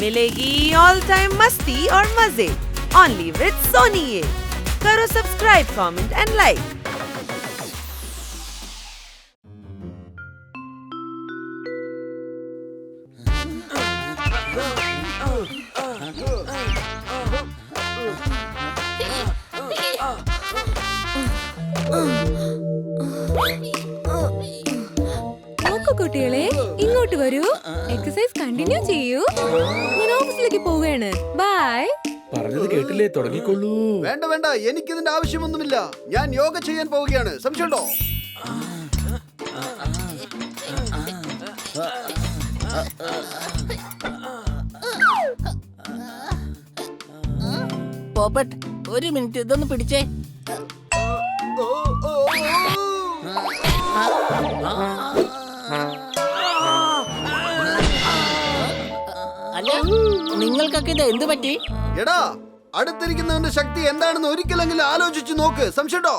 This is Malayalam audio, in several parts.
मिलेगी ऑल टाइम मस्ती और मजे ओनली विद सोनी ये। करो सब्सक्राइब, कमेंट एंड लाइक। കുട്ടികളെ ഇങ്ങോട്ട് വരൂ, എക്സസൈസ് കണ്ടിന്യൂ ചെയ്യൂ. ഞാൻ ഓഫീസിലേക്ക് പോവുകയാണ്. ബൈ. പറഞ്ഞത് കേട്ടില്ലേ? തുടങ്ങിക്കൊള്ളൂ. വേണ്ട വേണ്ട, എനിക്കിതിന്റെ ആവശ്യമൊന്നുമില്ല. ഞാൻ യോഗ ചെയ്യാൻ പോവുകയാണ്. സംശയമുണ്ടോ? പോപ്പറ്റ്, ഒരു മിനിറ്റ് ഇതൊന്ന് പിടിച്ചേ. അല്ല, നിങ്ങൾക്കൊക്കെ ഇത് എന്ത് പറ്റി? എടാ, അടുത്തിരിക്കുന്നവന്റെ ശക്തി എന്താണെന്ന് ഒരിക്കലെങ്കിലും ആലോചിച്ചു നോക്ക്. സംശയമുണ്ടോ?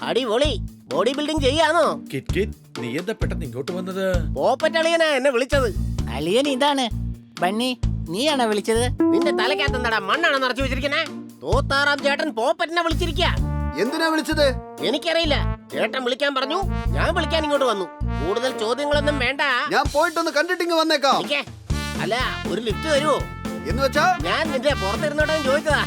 അടിപൊളി. ബോഡി ബിൽഡിംഗ് ചെയ്യാണോ? കിറ്റ് കിറ്റ്, നീ എന്താ പെട്ടെന്ന് ഇങ്ങോട്ട് വന്നത്? പോപ്പറ്റ് അളിയനാ എന്നെ വിളിച്ചത്. അളിയൻ ഇതാണ്. ബണ്ണി, നീയാണോ വിളിച്ചത്? നിന്റെ തലക്കകത്ത് എന്താടാ മണ്ണാണോ നിറച്ചു വെച്ചിരിക്കണേ? തോത്താറാം ചേട്ടൻ പോപ്പറ്റിനെ വിളിച്ചിരിക്ക. എന്തിനാ വിളിച്ചത്? എനിക്കറിയില്ല. ചേട്ടൻ വിളിക്കാൻ പറഞ്ഞു, ഞാൻ വിളിക്കാൻ ഇങ്ങോട്ട് വന്നു. കൂടുതൽ ചോദ്യങ്ങളൊന്നും വേണ്ട. ഞാൻ പോയിട്ടൊന്ന് കണ്ടിട്ടിങ് വന്നേക്കാം. അല്ല, ഒരു ലിഫ്റ്റ് തരുമോ എന്ന് വെച്ചാ ഞാൻ നിന്റെ പുറത്തിരുന്നോട്ടെ ചോദിച്ചതാ.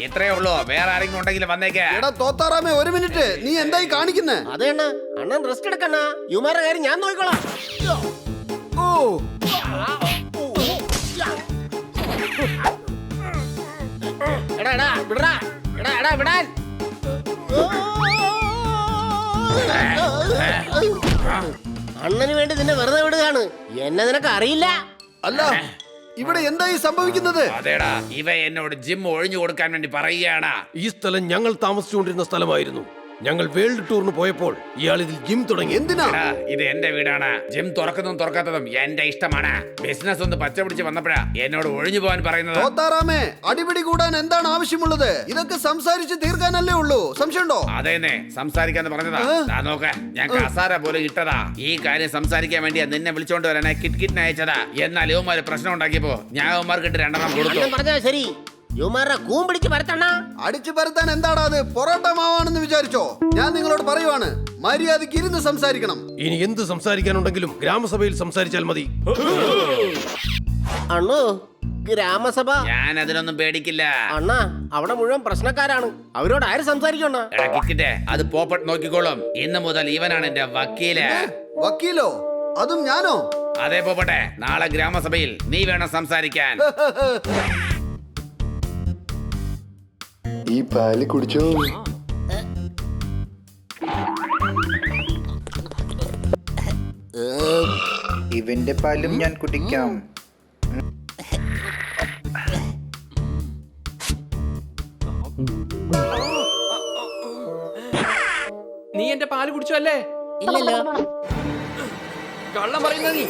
ഇത്രേ ഉള്ളൂ. വേറെ ആരെങ്കിലും ഉണ്ടെങ്കിൽ വന്നേക്ക്. എടാ തോത്താറാമേ, ഒരു മിനിറ്റ്. നീ എന്തായി കാണിക്കുന്നേ? അതെ അണ്ണാ, അണ്ണൻ റെസ്റ്റ് എടുക്കണ്ണ. യുമാരുടെ കാര്യം ഞാൻ നോക്കിക്കോളാം. ഓ, എടാ എടാ വിടറാ. എടാ എടാ വിടാൻ. അണ്ണന് വേണ്ടി നിന്നെ വെറുതെ വിടുകയാണ്. എന്നെ നിനക്ക് അറിയില്ല. അല്ല, ഇവിടെ എന്തായി സംഭവിക്കുന്നത്? അതേടാ, ഇവ എന്നോട് ജിം ഒഴിഞ്ഞു കൊടുക്കാൻ വേണ്ടി പറയുകയാണ്. ഈ സ്ഥലം ഞങ്ങൾ താമസിച്ചുകൊണ്ടിരുന്ന സ്ഥലമായിരുന്നു. ഞങ്ങൾ വേൾഡ് ടൂറിന് പോയപ്പോൾ ഇയാൾ ഇതിൽ ജിം തുടങ്ങി. എന്തിനാ? എടാ, ഇത് എന്റെ വീടാണ്. ജിം തുറക്കുന്നതും തുറക്കാത്തതും എന്റെ ഇഷ്ടമാണ്. ബിസിനസ് ഒന്ന് പച്ച പിടിച്ച് വന്നപ്പോഴാ എന്നോട് ഒഴിഞ്ഞു പോകാൻ പറയുന്നത്. തോത്താറാമേ, അടിപിടി കൂടാൻ എന്താണ് ആവശ്യമുള്ളത്? ഇതൊക്കെ സംസാരിച്ച് തീർക്കാനല്ലേ ഉള്ളൂ. സംശയമുണ്ടോ? അതേന്നെ, സംസാരിക്കാന്ന് പറഞ്ഞതാ. നോക്ക, ഞാൻ കസാര പോലെ ഇട്ടതാ. ഈ കാര്യം സംസാരിക്കാൻ വേണ്ടിയാ നിന്നെ വിളിച്ചോണ്ട് വരാനാ കിറ്റ്കിറ്റിനെ അയച്ചതാ. എന്നാൽ യുവമാര് പ്രശ്നം ഉണ്ടാക്കിയപ്പോ ഞാൻ യുവമാർക്ക് ഇട്ട് 2 കൊടുത്തു. അണ്ണൻ പറഞ്ഞാ ശരി. യുമാരുടെ കൂമ്പിടിച്ച് പരത്തണ്ണ. അടിച്ചു പരത്താൻ എന്താടാ അത്? പൊറോട്ട മാവാണെന്ന് വിചാരിച്ചോ? ഞാൻ നിങ്ങളോട് പറയുവാണ്, മര്യാദയ്ക്ക് ഇരുന്ന് സംസാരിക്കണം. ഇനി എന്ത് സംസാരിക്കാനുണ്ടെങ്കിലും ഗ്രാമസഭയിൽ സംസാരിച്ചാൽ മതി. അണ്ണു, ഗ്രാമസഭ. ഞാൻ അതിനൊന്നും പേടിക്കില്ല. അണ്ണാ, അവിടെ മുഴുവൻ പ്രശ്നക്കാരാണ്. അവരോട് ആര് സംസാരിക്കണ? എടാ കിറ്റ്കിറ്റെ, അത് പോപ്പട്ട് നോക്കിക്കോളും. ഇന്ന് മുതൽ ഇവനാണ് എന്റെ വക്കീല്. വക്കീലോ? അതും ഞാനോ? അതെ പോപ്പട്ടെ, നാളെ ഗ്രാമസഭയിൽ നീ വേണം സംസാരിക്കാൻ. ഈ പാല് കുടിച്ചോ? ഇവന്റെ പാലും ഞാൻ കുടിക്കാം. നീ എന്റെ പാല് കുടിച്ചു അല്ലേ? ഇല്ലല്ലോ. കള്ളം പറയുന്ന നീ.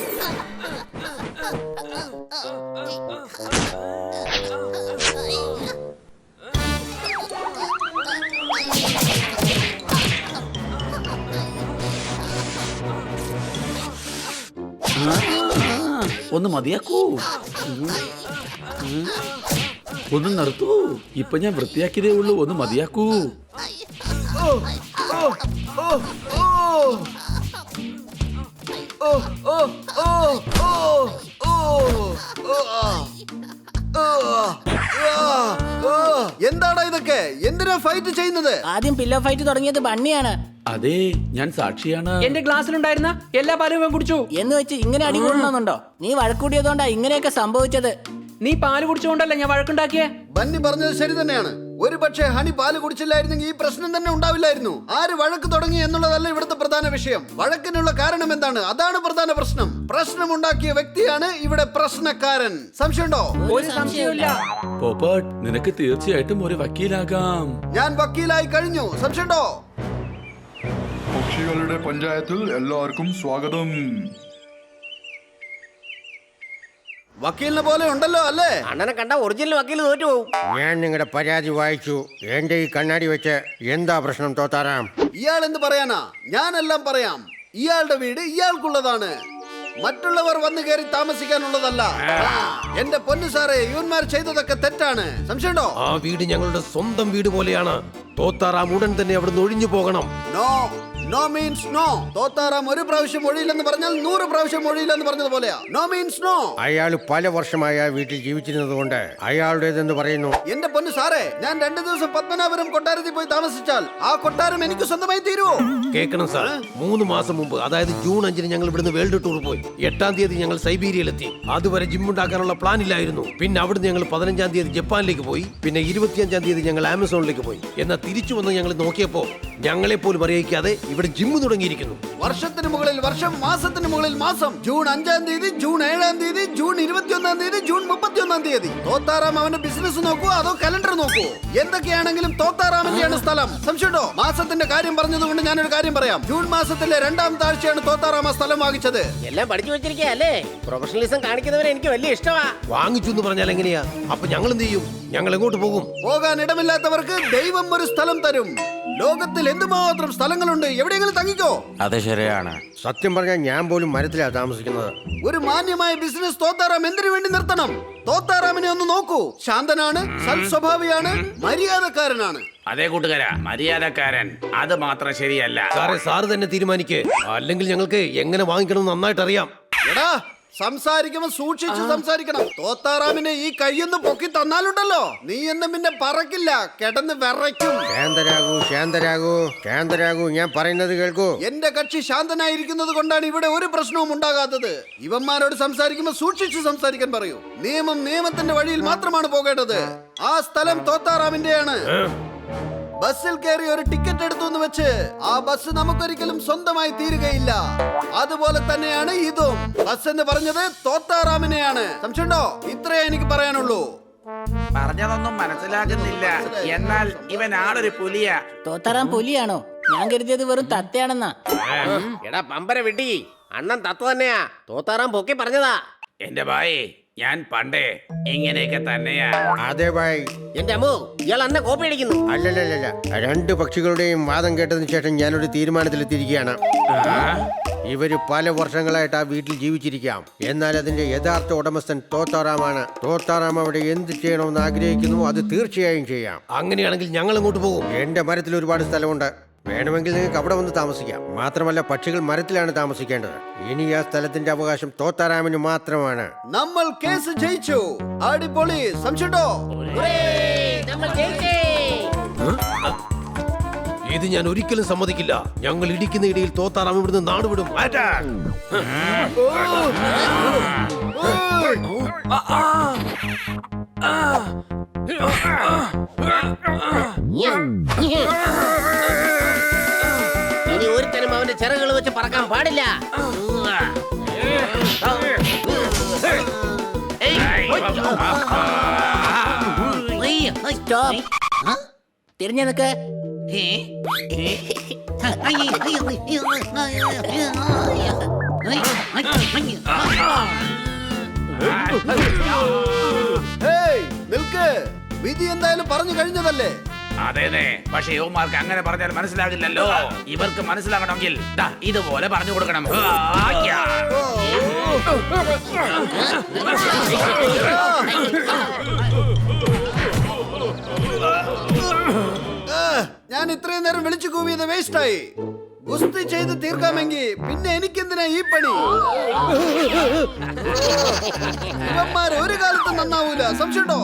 ഒന്ന് മതിയാക്കൂ, ഒന്ന് നിർത്തൂ. ഇപ്പൊ ഞാൻ വൃത്തിയാക്കിയതേ ഉള്ളൂ. ഒന്ന് മതിയാക്കൂ. എന്താടാ ഇതൊക്കെ? എന്തിനാ ഫൈറ്റ് ചെയ്യുന്നത്? ആദ്യം പില്ലോ ഫൈറ്റ് തുടങ്ങിയത് ബണ്ണിയാണ്. അതെ, ഞാൻ സാക്ഷിയാണ്. എന്റെ ഗ്ലാസ്സിലുണ്ടായിരുന്ന എല്ലാ പാലും ഇവൻ കുടിച്ചു. എന്ന് വെച്ച് ഇങ്ങനെ അടികൂടണമെന്നുണ്ടോ? നീ വഴക്കൂടിയതുകൊണ്ടാ ഇങ്ങനെയൊക്കെ സംഭവിച്ചത്. നീ പാല് കുടിച്ചുകൊണ്ടല്ലേ ഞാൻ വഴക്കുണ്ടാക്കിയേ? ബന്നി പറഞ്ഞത് ശരി തന്നെയാണ്. ഒരു പക്ഷേ ഹണി പാല് കുടിച്ചില്ലായിരുന്നെങ്കിൽ ഈ പ്രശ്നം തന്നെ ഉണ്ടാവില്ലായിരുന്നു. ആര് വഴക്ക് തുടങ്ങി എന്നുള്ളതല്ല ഇവിടുത്തെ പ്രധാന വിഷയം. വഴക്കിനുള്ള കാരണം എന്താണ്? അതാണ് പ്രധാന പ്രശ്നം. പ്രശ്നമുണ്ടാക്കിയ വ്യക്തിയാണ് ഇവിടെ പ്രശ്നക്കാരൻ. സംശയമുണ്ടോ? ഒരു സംശയമില്ല. പോപ്പട്ട്, നിനക്ക് തീർച്ചയായിട്ടും ഒരു വക്കീലാകാം. ഞാൻ വക്കീലായി കഴിഞ്ഞു. സംശയമുണ്ടോ? പക്ഷികളുടെ പഞ്ചായത്തിൽ എല്ലാവർക്കും സ്വാഗതം. വക്കീലിനെ പോലെ ഉണ്ടല്ലോ അല്ലേ? അണ്ണനെ കണ്ട ഒറിജിനൽ വക്കീൽ തോറ്റു പോകും. ഞാൻ നിങ്ങളുടെ പരാതി വായിച്ചു. എന്റെ ഈ കണ്ണാടി വെച്ച് എന്താ പ്രശ്നം തോത്താറാം? ഇയാൾ എന്ത് പറയാനാ? ഞാനെല്ലാം പറയാം. ഇയാളുടെ വീട് ഇയാൾക്കുള്ളതാണ്. മറ്റുള്ളവർ വന്നു കയറി താമസിക്കാനുള്ളതല്ല. എന്റെ പൊന്നു സാറേ, ഇവന്മാർ ചെയ്തതൊക്കെ തെറ്റാണ്. സംശയമുണ്ടോ? ആ വീട് ഞങ്ങളുടെ സ്വന്തം വീട് പോലെയാണ്. തോത്താറാം ഉടൻ തന്നെ അവിടുന്ന് ഒഴിഞ്ഞു പോകണം. No no means no. Thotharam ഒരു പ്രാവശ്യം ഒഴിയില്ലെന്ന് പറഞ്ഞാൽ 100 പ്രാവശ്യം ഒഴിയില്ലെന്ന് പറഞ്ഞതുപോലെയാ. No means no. അയാൾ പല വർഷമായി ആ വീട്ടിൽ ജീവിച്ചിരുന്നത് കൊണ്ട് അയാളുടേതെന്ന് പറയുന്നു. എന്റെ പൊന്നു സാറേ, ഞാൻ 2 ദിവസം പത്മനാഭപുരം കൊട്ടാരത്തിൽ പോയി താമസിച്ചാൽ ആ കൊട്ടാരം എനിക്ക് സ്വന്തമായി തീരുവോ? കേൾക്കണം സാർ, 3 മാസം മുമ്പ്, അതായത് ജൂൺ 5-ന് ഞങ്ങൾ ഇവിടുന്ന് വേൾഡ് ടൂർ പോയി. 8-ാം തീയതി ഞങ്ങൾ സൈബീരിയയിലെത്തി. അതുവരെ ജിം ഉണ്ടാക്കാനുള്ള പ്ലാൻ ഇല്ലായിരുന്നു. പിന്നെ അവിടുന്ന് ഞങ്ങൾ 15-ാം തീയതി ജപ്പാനിലേക്ക് പോയി. പിന്നെ 25-ാം തീയതി ഞങ്ങൾ ആമസോണിലേക്ക് പോയി. എന്നാൽ തിരിച്ചു വന്ന് ഞങ്ങൾ നോക്കിയപ്പോ ഞങ്ങളെ പോലും അറിയിക്കാതെ ഇവിടെ ജിമ്മ് തുടങ്ങിയിരിക്കുന്നു. വർഷത്തിന് മുകളിൽ വർഷം, മാസത്തിന് മുകളിൽ മാസം. ജൂൺ 5-ാം തീയതി, ജൂൺ 7-ാം തീയതി, ജൂൺ 21-ാം തീയതി, ജൂൺ 31-ാം തീയതി. തോത്താറാം അവന്റെ ബിസിനസ് നോക്കൂ അതോ കലണ്ടർ നോക്കൂ? എന്തൊക്കെയാണെങ്കിലും തോത്താറാമിന്റെയാണ് സ്ഥലം. സംശയമുണ്ടോ? മാസത്തിന്റെ കാര്യം പറഞ്ഞതുകൊണ്ട് ഞാനൊരു കാര്യം പറയാം. ജൂൺ മാസത്തിലെ 2-ാമത്തെ ആഴ്ചയാണ് തോത്താറാം ആ സ്ഥലം വാങ്ങിച്ചത്. എല്ലാം പഠിച്ചു വെച്ചിരിക്കുക അല്ലേ? പ്രൊഫഷണലിസം കാണിക്കുന്നവരെ എനിക്ക് വലിയ ഇഷ്ടമാ. വാങ്ങിച്ചു എന്ന് പറഞ്ഞാൽ എങ്ങനെയാ? അപ്പൊ ഞങ്ങൾ എന്ത് ചെയ്യും? ഞങ്ങൾ എങ്ങോട്ട് പോകും? പോകാൻ ഇടമില്ലാത്തവർക്ക് ദൈവം ഒരു സ്ഥലം തരും. ലോകത്തിൽ എന്തുമാത്രം സ്ഥലങ്ങളുണ്ട്. എവിടെയെങ്കിലും തങ്ങിക്കോ. അത് ശരിയാണ്. സത്യം പറഞ്ഞാൽ ഞാൻ പോലും മരത്തിലാണ് താമസിക്കുന്നത്. ഒരു മാന്യമായ ബിസിനസ് തോത്താറാം എന്തിനു വേണ്ടി നിർത്തണം? തോത്താറാമിനെ ഒന്ന് നോക്കൂ. ശാന്തനാണ്, സൽസ്വഭാവിയാണ്, മര്യാദക്കാരനാണ്. അതേ കൂട്ടുകാരാ, മര്യാദക്കാരൻ. അത് മാത്രം ശരിയല്ല. സാറേ, സാറ് തന്നെ തീരുമാനിക്കേ. അല്ലെങ്കിൽ ഞങ്ങൾക്ക് എങ്ങനെ വാങ്ങിക്കണം നന്നായിട്ട് അറിയാം. എടാ, സംസാരിക്കുമ്പോ സൂക്ഷിച്ച് സംസാരിക്കണം. തോത്താറാമിനെ ഈ കൈയൊന്ന് പൊക്കി തന്നാലുണ്ടല്ലോ, നീ എന്നും പിന്നെ പറക്കില്ല, കിടന്ന് വിറയ്ക്കും. ശാന്തരാകൂ, ശാന്തരാകൂ, ശാന്തരാകൂ. ഞാൻ പറയുന്നത് കേൾക്കൂ. എന്റെ കക്ഷി ശാന്തനായിരിക്കുന്നത് കൊണ്ടാണ് ഇവിടെ ഒരു പ്രശ്നവും ഉണ്ടാകാത്തത്. ഇവന്മാരോട് സംസാരിക്കുമ്പോ സൂക്ഷിച്ച് സംസാരിക്കാൻ പറയൂ. നിയമം നിയമത്തിന്റെ വഴിയിൽ മാത്രമാണ് പോകേണ്ടത്. ആ സ്ഥലം തോത്താറാമിന്റെയാണ്. ബസ്സിൽ കയറി ഒരു ടിക്കറ്റ് എടുത്തു എന്ന് വെച്ച് ആ ബസ് നമുക്കൊരിക്കലും സ്വന്തമായി തീരുകയില്ല. അതുപോലെ തന്നെയാണ് ഇതും. ബസ് എന്ന് പറഞ്ഞത് തോത്താറാമിനെയാണ്. സംശയമുണ്ടോ? ഇത്രയേ എനിക്ക് പറയാനുള്ളൂ. പറഞ്ഞതൊന്നും മനസ്സിലാകുന്നില്ല. എന്നാൽ ഇവൻ ആളൊരു പുലിയാ. തോത്താറാം പുലിയാണോ? ഞാൻ കരുതിയത് വെറും തത്തയാണെന്നാ. എടാ പമ്പര വിട്ടി, അണ്ണൻ തത്ത തന്നെയാ. തോത്താറാം പൊക്കി പറഞ്ഞതാ. എന്റെ ഭായി, ഞാൻ പണ്ടേ ഇങ്ങനെയൊക്കെ തന്നെയാ. അതെ ഭായ്. എന്റെ അമ്മോ, ഇയാൾ അന്നെ കോപ്പി അടിക്കുന്നു. അല്ലല്ലല്ല, 2 പക്ഷികളുടെയും വാദം കേട്ടതിന് ശേഷം ഞാനൊരു തീരുമാനത്തിലെത്തിയിരിക്കുകയാണ്. ഇവര് പല വർഷങ്ങളായിട്ട് ആ വീട്ടിൽ ജീവിച്ചിരിക്കാം. എന്നാൽ അതിന്റെ യഥാർത്ഥ ഉടമസ്ഥൻ തോത്താറാമാണ്. തോത്താറാം അവിടെ എന്ത് ചെയ്യണമെന്ന് ആഗ്രഹിക്കുന്നു അത് തീർച്ചയായും ചെയ്യാം. അങ്ങനെയാണെങ്കിൽ ഞങ്ങൾ അങ്ങോട്ട് പോകും. എന്റെ മരത്തിൽ ഒരുപാട് സ്ഥലമുണ്ട്. വേണമെങ്കിൽ നിങ്ങൾക്ക് അവിടെ വന്ന് താമസിക്കാം. മാത്രമല്ല, പക്ഷികൾ മരത്തിലാണ് താമസിക്കേണ്ടത്. ഇനി ആ സ്ഥലത്തിന്റെ അവകാശം തോത്താറാമിന് മാത്രമാണ്. നമ്മൾ കേസ് ജയിച്ചു. അടിപൊളി. സംശയമുണ്ടോ? ഇത് ഞാൻ ഒരിക്കലും സമ്മതിക്കില്ല. ഞങ്ങൾ ഇടിക്കുന്ന ഇടയിൽ തോത്താറാം ഇവിടുന്ന് നാടുവിടും. ഇനി ഒരുത്തനും അവന്റെ ചിറകുകൾ വെച്ച് പറക്കാൻ പാടില്ല. തിരിഞ്ഞു നിക്ക്. നിൽക്ക്. വിധി എന്തായാലും പറഞ്ഞു കഴിഞ്ഞതല്ലേ? അതേനെ, പക്ഷെ യുവമാർക്ക് അങ്ങനെ പറഞ്ഞാൽ മനസ്സിലാകില്ലല്ലോ. ഇവർക്ക് മനസ്സിലാകണമെങ്കിൽ ദാ ഇതുപോലെ പറഞ്ഞു കൊടുക്കണം. ഞാൻ ഇത്രയും നേരം വിളിച്ചു കൂവിയത് വേസ്റ്റായി. ഗുസ്തി ചെയ്ത് തീർക്കാമെങ്കിൽ പിന്നെ എനിക്കെന്തിനാ ഈ പണി? ഇവന്മാർ ഒരു കാലത്തും നന്നാവൂല. സംശയമുണ്ടോ?